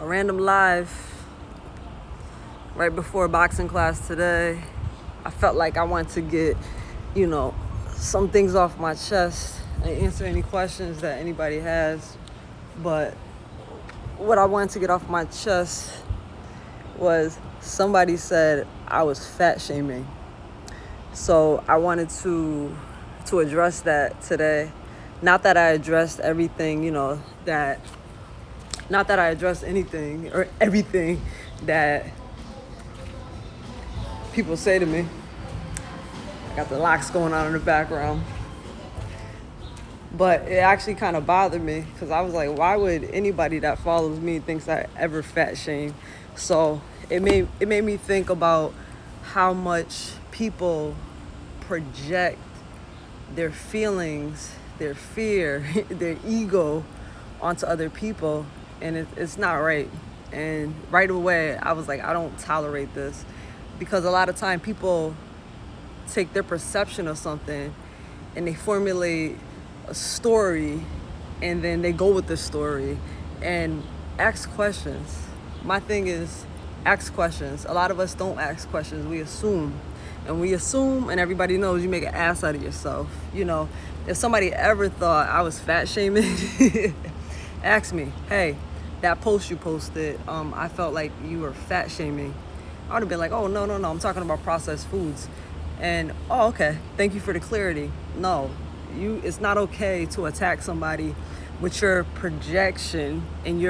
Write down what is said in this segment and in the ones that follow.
A random live right before boxing class today. I felt like I wanted to get, some things off my chest and answer any questions that anybody has. But what I wanted to get off my chest was somebody said I was fat shaming. So I wanted to address that today. Not that I addressed everything, not that I addressed anything or everything that people say to me. I got the locks going on in the background. But it actually kind of bothered me because I was like, why would anybody that follows me thinks I ever fat shame? So it made me think about how much people project their feelings, their fear, their ego onto other people, and it's not right. And right away, I was like, I don't tolerate this, because a lot of time people take their perception of something and they formulate a story, and then they go with the story and ask questions. My thing is, ask questions. A lot of us don't ask questions. We assume. And everybody knows you make an ass out of yourself. If somebody ever thought I was fat shaming, ask me, hey, that post you posted, I felt like you were fat shaming. I would have been like, oh, no, I'm talking about processed foods. And, oh, okay, thank you for the clarity. No, it's not okay to attack somebody with your projection and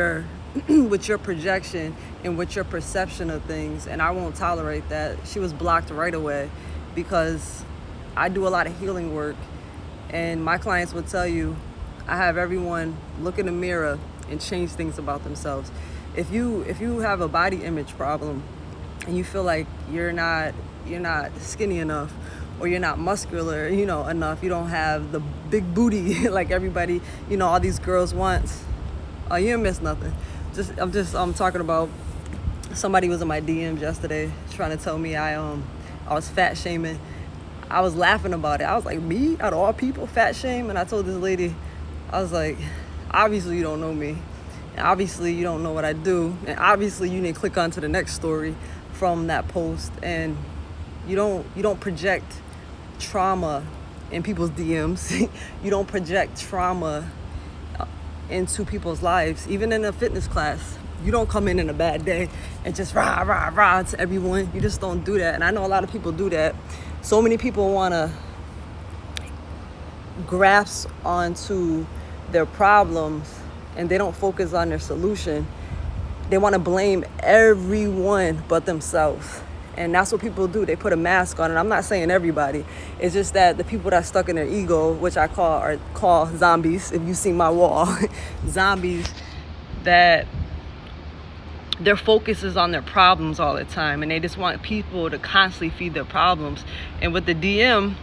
with your perception of things, and I won't tolerate that. She was blocked right away because I do a lot of healing work, and my clients will tell you I have everyone look in the mirror and change things about themselves. If you have a body image problem and you feel like you're not skinny enough, or you're not muscular, enough, you don't have the big booty like everybody, all these girls want, oh, you didn't miss nothing. I'm talking about somebody was in my DMs yesterday trying to tell me I was fat shaming. I was laughing about it. I was like, me, out of all people, fat shame? And I told this lady, I was like, obviously you don't know me, and obviously you don't know what I do, and obviously you need to click on to the next story from that post, and you don't project trauma in people's DMs. You don't project trauma into people's lives. Even in a fitness class, you don't come in a bad day and just rah to everyone. You just don't do that. And I know a lot of people do that. So many people want to grasp onto their problems and they don't focus on their solution. They want to blame everyone but themselves. And that's what people do. They put a mask on. And I'm not saying everybody. It's just that the people that stuck in their ego, which I call zombies, if you see my wall, zombies, that their focus is on their problems all the time. And they just want people to constantly feed their problems. And with the DM,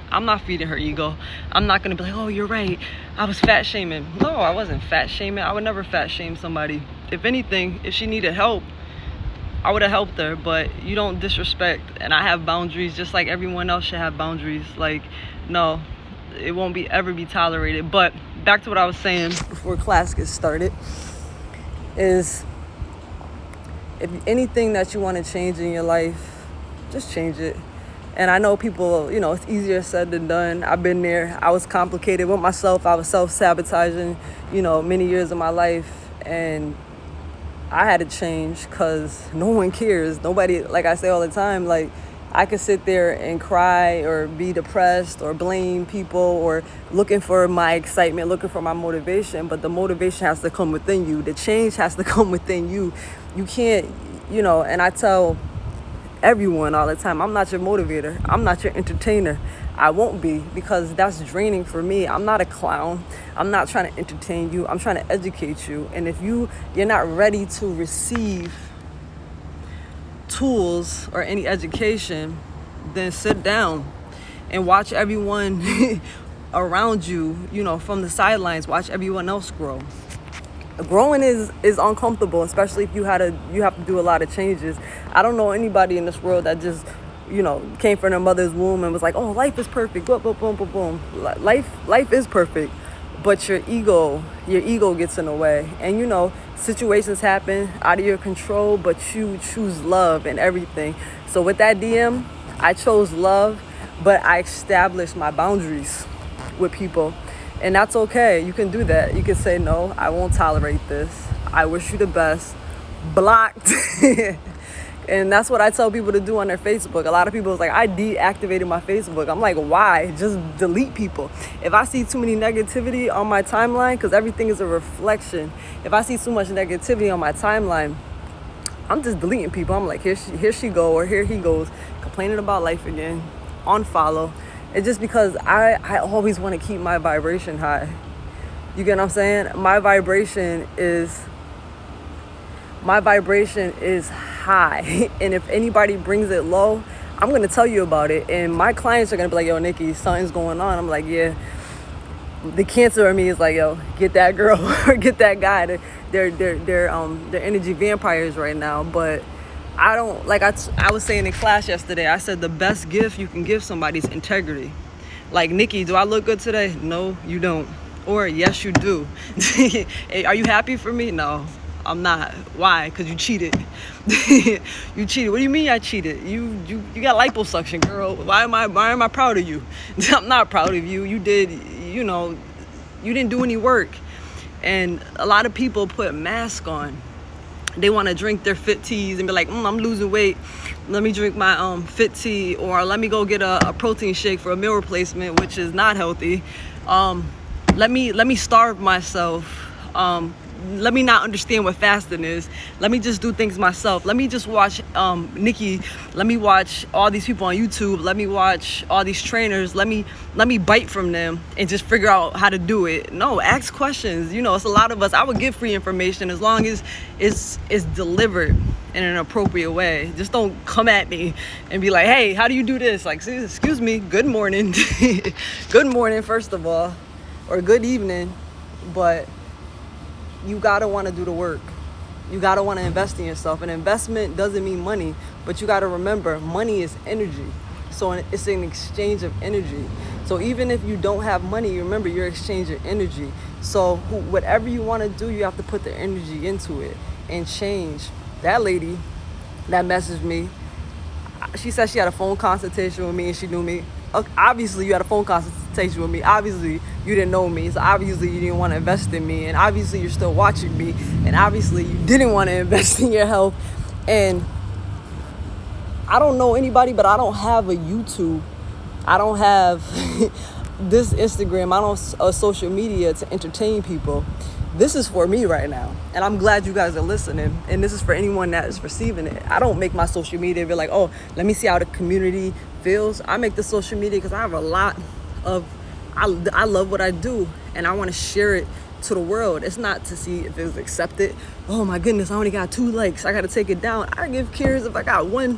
I'm not feeding her ego. I'm not going to be like, oh, you're right, I was fat shaming. No, I wasn't fat shaming. I would never fat shame somebody. If anything, if she needed help, I would have helped her. But you don't disrespect. And I have boundaries just like everyone else should have boundaries. Like, no, it won't ever be tolerated. But back to what I was saying before class gets started is, if anything that you want to change in your life, just change it. And I know people, it's easier said than done. I've been there. I was complicated with myself. I was self-sabotaging, many years of my life. And I had to change because no one cares. Nobody, like I say all the time, like, I could sit there and cry or be depressed or blame people or looking for my excitement, looking for my motivation. But the motivation has to come within you. The change has to come within you. You can't, and I tell everyone all the time, I'm not your motivator. I'm not your entertainer. I won't be, because that's draining for me. I'm not a clown. I'm not trying to entertain you. I'm trying to educate you. And if you're not ready to receive tools or any education, then sit down and watch everyone around you, from the sidelines, watch everyone else grow. Growing is uncomfortable, especially if you have to do a lot of changes. I don't know anybody in this world that just came from their mother's womb and was like, oh, life is perfect, boom, boom, boom, boom, boom. Life is perfect, but your ego gets in the way. And situations happen out of your control, but you choose love and everything. So with that DM, I chose love, but I established my boundaries with people. And that's okay. You can do that. You can say, no, I won't tolerate this. I wish you the best. Blocked. And that's what I tell people to do on their Facebook. A lot of people is like, I deactivated my Facebook. I'm like, why? Just delete people. If I see too many negativity on my timeline, because everything is a reflection. If I see too much negativity on my timeline, I'm just deleting people. I'm like, here she go, or here he goes, complaining about life again, unfollow. It's just because I always want to keep my vibration high. You get what I'm saying? My vibration is high. And if anybody brings it low, I'm going to tell you about it. And my clients are going to be like, yo, Nikki, something's going on. I'm like, yeah. The Cancer in me is like, yo, get that girl or get that guy. They're energy vampires right now. But I don't, like I was saying in class yesterday, I said the best gift you can give somebody is integrity. Like, Nikki, do I look good today? No, you don't. Or yes, you do. Hey, are you happy for me? No, I'm not. Why? Because you cheated. You cheated. What do you mean I cheated? You got liposuction, girl. Why am I proud of you? I'm not proud of you. You didn't do any work. And a lot of people put masks on. They want to drink their fit teas and be like, I'm losing weight. Let me drink my fit tea, or let me go get a protein shake for a meal replacement, which is not healthy. Let me starve myself. Let me not understand what fasting is. Let me just do things myself. Let me just watch Nikki. Let me watch all these people on YouTube. Let me watch all these trainers. Let me bite from them and just figure out how to do it. No, ask questions. It's a lot of us. I would give free information as long as it's delivered in an appropriate way. Just don't come at me and be like, hey, how do you do this? Like, excuse me, good morning. Good morning, first of all, or good evening. But you gotta want to do the work. You gotta want to invest in yourself. And investment doesn't mean money, but you gotta remember, money is energy. So it's an exchange of energy. So even if you don't have money, remember, you're exchanging energy. So whatever you want to do, you have to put the energy into it and change. That lady that messaged me, she said she had a phone consultation with me and she knew me. Obviously you had a phone consultation with me. Obviously you didn't know me, so obviously you didn't want to invest in me, and obviously you're still watching me, and obviously you didn't want to invest in your health. And I don't know anybody, but I don't have a YouTube, I don't have this Instagram, I don't social media to entertain people. This is for me right now, and I'm glad you guys are listening. And this is for anyone that is receiving it. I don't make my social media be like, oh, let me see how the community feels. I make the social media because I have a lot of, I love what I do, and I want to share it to the world. It's not to see if it's accepted. Oh my goodness, I only got 2 likes, I got to take it down. I give cares if I got 1.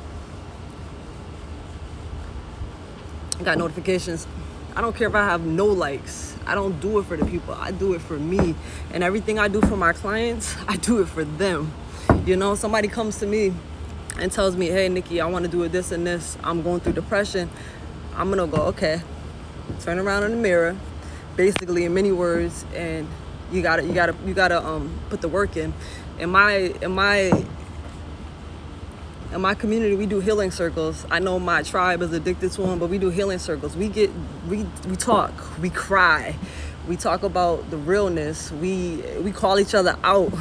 I got notifications. I don't care if I have no likes. I don't do it for the people. I do it for me. And everything I do for my clients, I do it for them. Somebody comes to me and tells me, hey, Nikki, I want to do this and this. I'm going through depression. I'm going to go, okay, turn around in the mirror, basically in many words, and you gotta put the work in. In my community, we do healing circles. I know my tribe is addicted to them, but we do healing circles. We talk, we cry, we talk about the realness. We call each other out,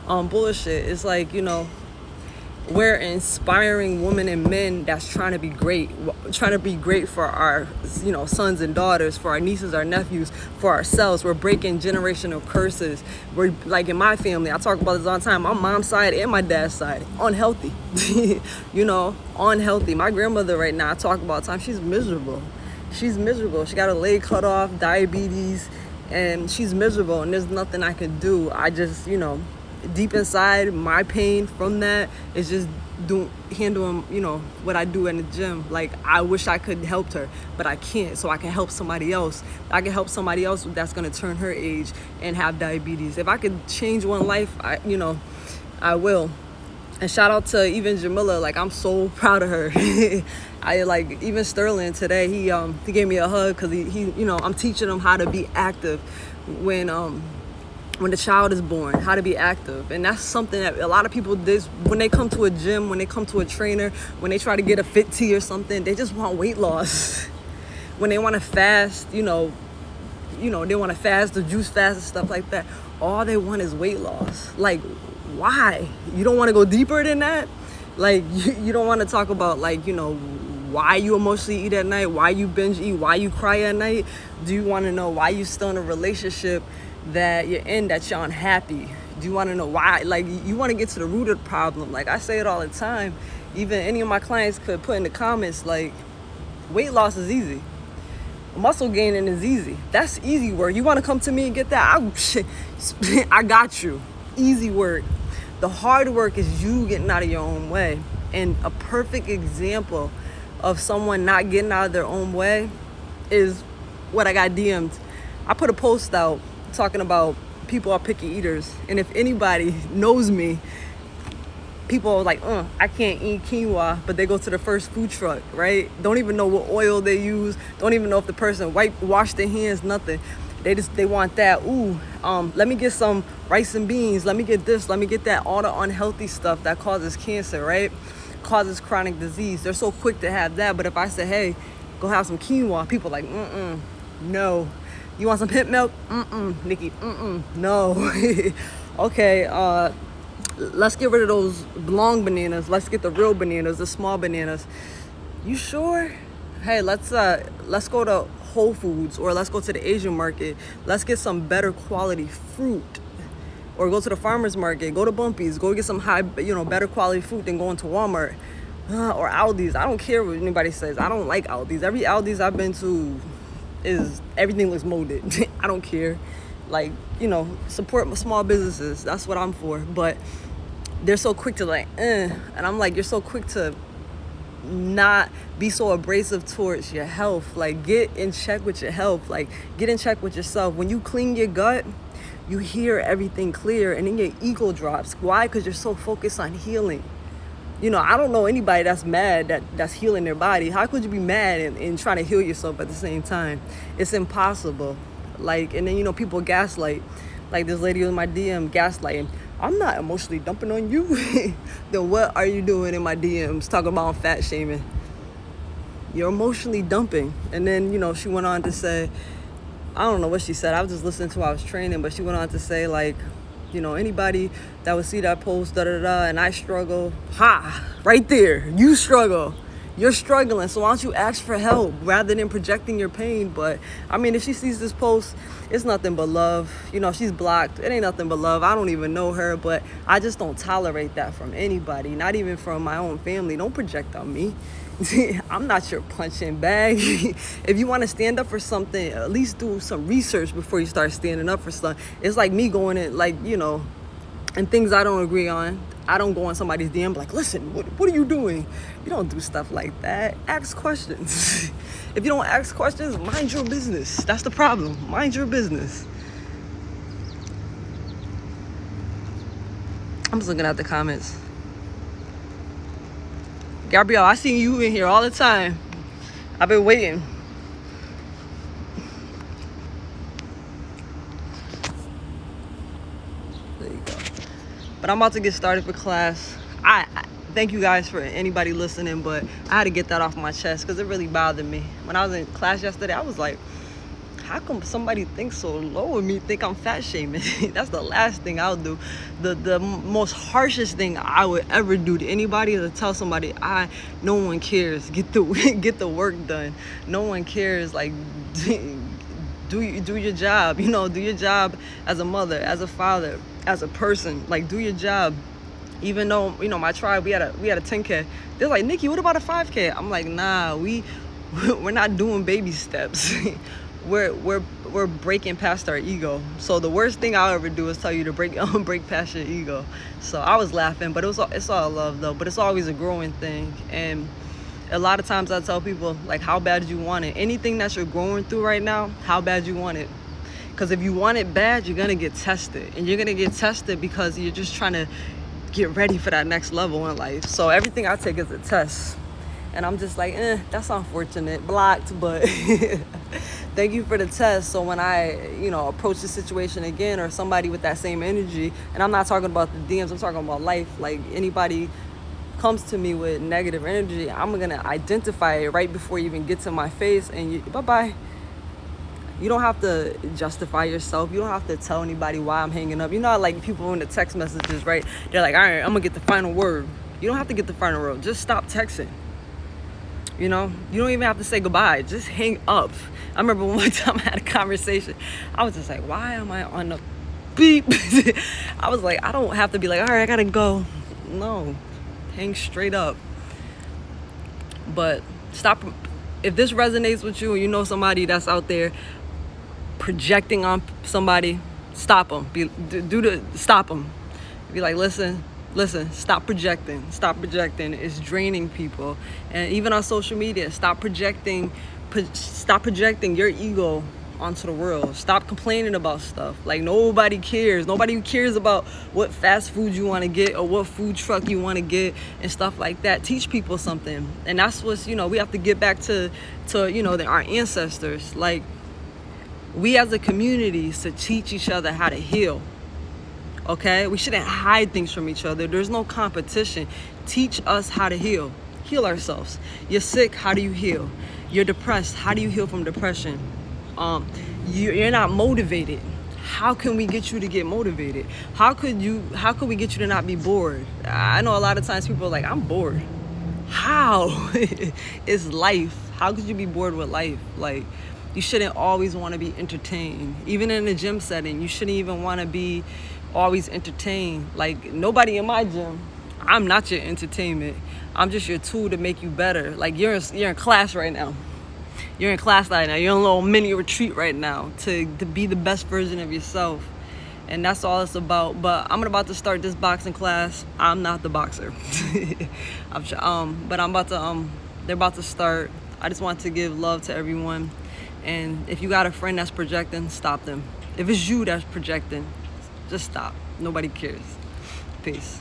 on bullshit. It's like, we're inspiring women and men that's trying to be great for our, sons and daughters, for our nieces, our nephews, for ourselves. We're breaking generational curses. We're like, in my family, I talk about this all the time, my mom's side and my dad's side, unhealthy, unhealthy. My grandmother right now, I talk about all the time, she's miserable. She got her leg cut off, diabetes, and she's miserable, and there's nothing I can do. I just, deep inside, my pain from that is just handling, what I do in the gym. Like, I wish I could help her, but I can't. So I can help somebody else. I can help somebody else that's going to turn her age and have diabetes. If I could change one life, I will. And shout out to even Jamila, like I'm so proud of her. I like even Sterling today, he gave me a hug because he I'm teaching him how to be active when the child is born, how to be active. And that's something that a lot of people do when they come to a gym, when they come to a trainer, when they try to get a fit tee or something, they just want weight loss. When they want to fast, they want to fast, the juice fast and stuff like that. All they want is weight loss. Like, why? You don't want to go deeper than that? Like, you don't want to talk about, like, why you emotionally eat at night, why you binge eat, why you cry at night? Do you want to know why you still in a relationship that you're in, that you're unhappy? Do you want to know why? Like, you want to get to the root of the problem. Like, I say it all the time. Even any of my clients could put in the comments, like, weight loss is easy. Muscle gaining is easy. That's easy work. You want to come to me and get that? I got you. Easy work. The hard work is you getting out of your own way. And a perfect example of someone not getting out of their own way is what I got DM'd. I put a post out talking about people are picky eaters. And if anybody knows me, people are like, I can't eat quinoa, but they go to the first food truck, right? Don't even know what oil they use. Don't even know if the person washed their hands, nothing. They want that. Let me get some rice and beans. Let me get this. Let me get that. All the unhealthy stuff that causes cancer, right? Causes chronic disease. They're so quick to have that. But if I say, hey, go have some quinoa, people are like, no. You want some hemp milk? Nikki, no. Okay, let's get rid of those long bananas. Let's get the real bananas, the small bananas. You sure? Hey, let's go to Whole Foods, or let's go to the Asian market. Let's get some better quality fruit. Or go to the farmer's market, go to Bumpy's, go get some better quality fruit than going to Walmart or Aldi's. I don't care what anybody says. I don't like Aldi's. Every Aldi's I've been to everything looks molded. I don't care. Like, support small businesses. That's what I'm for. But they're so quick to and I'm like, you're so quick to not be so abrasive towards your health. Like, get in check with your health. Like, get in check with yourself. When you clean your gut, you hear everything clear, and then your ego drops. Why? Because you're so focused on healing. I don't know anybody that's mad that's healing their body. How could you be mad and trying to heal yourself at the same time? It's impossible. Like, and then, people gaslight. Like this lady in my DM gaslighting. I'm not emotionally dumping on you. Then what are you doing in my DMs talking about fat shaming? You're emotionally dumping. And then, she went on to say, I don't know what she said. I was just listening to her. I was training, but she went on to say, like, anybody that would see that post, and I struggle. Right there. You struggle. You're struggling, so why don't you ask for help rather than projecting your pain? But, I mean, if she sees this post, it's nothing but love. She's blocked. It ain't nothing but love. I don't even know her, but I just don't tolerate that from anybody, not even from my own family. Don't project on me. I'm not your punching bag. If you want to stand up for something, at least do some research before you start standing up for something. It's like me going in, like, and things I don't agree on. I don't go on somebody's DM like, listen, what are you doing? You don't do stuff like that. Ask questions. If you don't ask questions, mind your business. That's the problem. Mind your business. I'm just looking at the comments. Gabrielle, I seen you in here all the time. I've been waiting. There you go. But I'm about to get started for class. I thank you guys for anybody listening, but I had to get that off my chest because it really bothered me. When I was in class yesterday, I was like, how come somebody thinks so low of me, think I'm fat shaming? That's the last thing I'll do. The most harshest thing I would ever do to anybody is to tell somebody, no one cares. Get the work done. No one cares. Like, do your job. Do your job as a mother, as a father, as a person. Like, do your job. Even though, my tribe, we had a 10K. They're like, Nikki, what about a 5K? I'm like, nah, we're not doing baby steps. We're breaking past our ego. So the worst thing I'll ever do is tell you to break past your ego. So I was laughing, but it's all love though. But it's always a growing thing. And a lot of times I tell people, like, how bad do you want it? Anything that you're going through right now, how bad you want it? Because if you want it bad, you're gonna get tested, and you're gonna get tested because you're just trying to get ready for that next level in life. So everything I take is a test. And I'm just like, that's unfortunate, blocked, but thank you for the test. So when I, approach the situation again, or somebody with that same energy, and I'm not talking about the DMs, I'm talking about life. Like, anybody comes to me with negative energy, I'm gonna identify it right before you even get to my face, and bye-bye. You don't have to justify yourself. You don't have to tell anybody why I'm hanging up. Like people in the text messages, right? They're like, all right, I'm gonna get the final word. You don't have to get the final word. Just stop texting. You don't even have to say goodbye. Just hang up. I remember one time I had a conversation. I was just like, why am I on the beep? I was like, I don't have to be like, all right, I gotta go. No, hang straight up. But stop. If this resonates with you, and you know somebody that's out there projecting on somebody, stop them. Stop them. Be like, listen, stop projecting. It's draining people. And even on social media, stop projecting your ego onto the world. Stop complaining about stuff. Like, nobody cares. Nobody cares about what fast food you want to get or what food truck you want to get and stuff like that. Teach people something. And that's what's, we have to get back to our ancestors. Like, we as a community should teach each other how to heal. Okay? We shouldn't hide things from each other. There's no competition. Teach us how to heal. Heal ourselves. You're sick, how do you heal? You're depressed, how do you heal from depression? You're not motivated. How can we get you to get motivated? How could we get you to not be bored? I know a lot of times people are like, I'm bored. How? It's life. How could you be bored with life? Like, you shouldn't always want to be entertained. Even in a gym setting, you shouldn't even want to be always entertained. Like, nobody in my gym, I'm not your entertainment. I'm just your tool to make you better. Like, you're in class right now. You're in class right now. You're in a little mini retreat right now to be the best version of yourself. And that's all it's about. But I'm about to start this boxing class. I'm not the boxer. But I'm about to, they're about to start. I just want to give love to everyone. And if you got a friend that's projecting, stop them. If it's you that's projecting, just stop. Nobody cares. Peace.